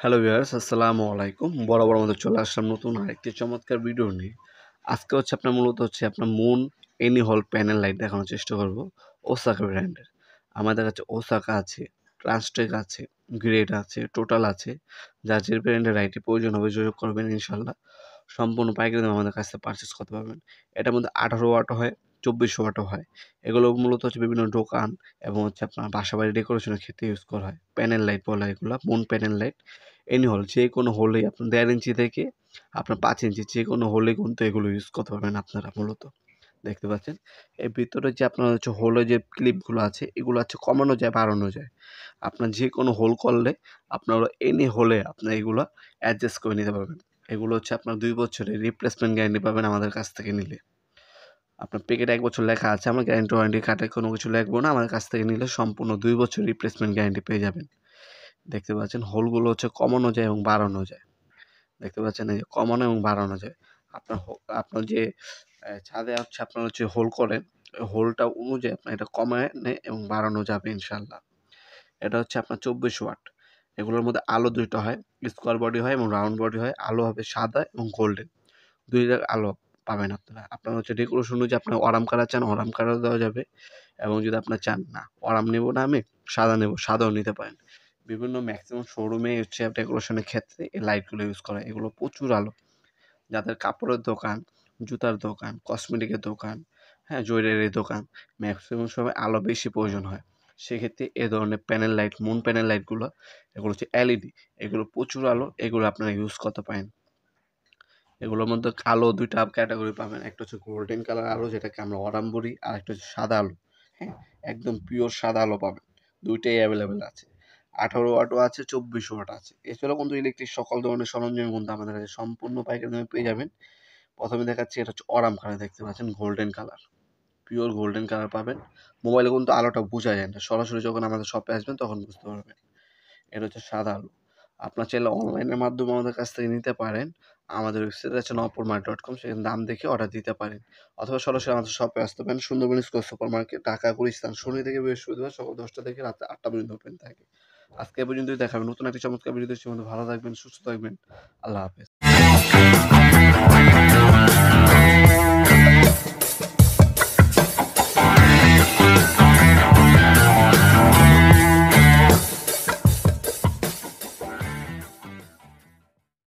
Hello viewers, আসসালামু আলাইকুম। বরাবর মতো চলে আসলাম নতুন আরেকটি চমৎকার ভিডিও নিয়ে। আজকে আপনার মূলত আপনার মুন এনি হল প্যানেল লাইট দেখানোর চেষ্টা করব ওসাকা ব্র্যান্ডের। আমাদের কাছে ওসাকা আছে, ট্রান্সটেক আছে, গ্রেড আছে, টোটাল আছে। যার যে ব্র্যান্ডের লাইটের প্রয়োজন হবে যোগাযোগ করবেন ইনশাল্লাহ। সম্পূর্ণ পাইকারি দামে আমাদের কাছ থেকে পারচেস করতে পারবেন। এটার মধ্যে 18 ওয়াটও হয়, 24 ওয়াটও হয়। এগুলো মূলত বিভিন্ন দোকান এবং আপনার বাসাবাড়ি ডেকোরেশনের ক্ষেত্রে ইউজ করা হয়। প্যানেল লাইট বলা হয় এগুলা, মুন প্যানেল লাইট। এনি হল যে কোনো হোলেই আপনার 1.5 ইঞ্চি থেকে আপনার 5 ইঞ্চি যে কোনো হোলে কিন্তু এগুলো ইউজ করতে পারবেন আপনারা মূলত। দেখতে পাচ্ছেন এর ভিতরে যে আপনার হোলের যে ক্লিপগুলো আছে এগুলো কমানো যায়, বাড়ানো যায়। আপনার যে কোনো হোল করলে আপনার এনি হোলে আপনার এগুলো অ্যাডজাস্ট করে নিতে পারবেন। এগুলো আপনার 2 বছরের রিপ্লেসমেন্ট গ্যারান্টি পাবেন আমাদের কাছ থেকে নিলে। আপনার প্যাকেটে 1 বছর লেখা আছে, আমরা গ্যারান্টি ওয়ারেন্টি কার্ডে কোনো কিছু লিখবো না। আমাদের কাছ থেকে নিলে সম্পূর্ণ 2 বছর রিপ্লেসমেন্ট গ্যারান্টি পেয়ে যাবেন। দেখতে পাচ্ছেন হোলগুলো কমানো যায় এবং বাড়ানো যায়। দেখতে পাচ্ছেন এই যে কমানো এবং বাড়ানো যায়। আপনার যে ছাদে আপনার হোল করেন, ওই হোলটা অনুযায়ী আপনার এটা কমায় এবং বাড়ানো যাবে ইনশাআল্লাহ। এটা আপনার 24 ওয়াট। এগুলোর মধ্যে আলো ২ টা হয়, স্কোয়ার বডি হয় এবং রাউন্ড বডি হয়। আলো হবে সাদা এবং গোল্ডেন। ২ টার আলো পাবেন আপনারা। আপনার ডেকোরেশন অনুযায়ী আপনার অরাম কালার চান, অরাম কালার দেওয়া যাবে। এবং যদি আপনার চান না অরাম নেব না আমি, সাদা নেব, সাদাও নিতে পারেন। বিভিন্ন ম্যাক্সিমাম শোরুমে ডেকোরেশনের ক্ষেত্রে এই লাইটগুলো ইউজ করা হয়। এগুলো প্রচুর আলো। যাদের কাপড়ের দোকান, জুতার দোকান, কসমেটিকের দোকান, হ্যাঁ, জুয়েলারির দোকান, ম্যাক্সিমাম সময় আলো বেশি প্রয়োজন হয়। সেক্ষেত্রে এ ধরনের প্যানেল লাইট, মুন প্যানেল লাইটগুলো, এগুলো এলইডি। এগুলো প্রচুর আলো, এগুলো আপনারা ইউজ করতে পারেন। এগুলোর মধ্যে আলো ২ টা ক্যাটাগরি পাবেন। একটা গোল্ডেন কালার আলো, যেটাকে আমরা অরাম বলি, আর একটা সাদা আলো। হ্যাঁ, একদম পিওর সাদা আলো পাবেন। ২ টাই অ্যাভেলেবেল আছে। 18 ওয়াটও আছে, 24 ওয়াট আছে। এছাড়াও কিন্তু ইলেকট্রিক সকল ধরনের সরঞ্জাম কিন্তু আমাদের কাছে সম্পূর্ণ পাইকারি দামে পেয়ে যাবেন। প্রথমে দেখাচ্ছি, এটা অরাম কালার, দেখতে পাচ্ছেন golden colour, pure golden colour পাবেন। মোবাইলে কিন্তু আলোটা বোঝা যায় না, সরাসরি যখন আমাদের শপে আসবেন তখন বুঝতে পারবেন। এটা সাদা আলো। আপনার চাইলে অনলাইনের মাধ্যমে আমাদের কাছ থেকে নিতে পারেন। আমাদের ওয়েবসাইট আছে nopurmart.com, সেখানে দাম দেখে অর্ডার দিতে পারেন। অথবা সরাসরি আমাদের শপে আসতে পারেন। Sundarban Square Super Market, Dhaka, Gulistan. শনি থেকে বৃহস্পতিবার সকাল 10টা থেকে রাত 8টা পর্যন্ত ওপেন থাকে। আজকে এ পর্যন্তই, দেখা হবে নতুন একটি চমৎকার ভিডিওতে। সে ভালো থাকবেন, সুস্থ থাকবেন। আল্লাহ হাফেজ।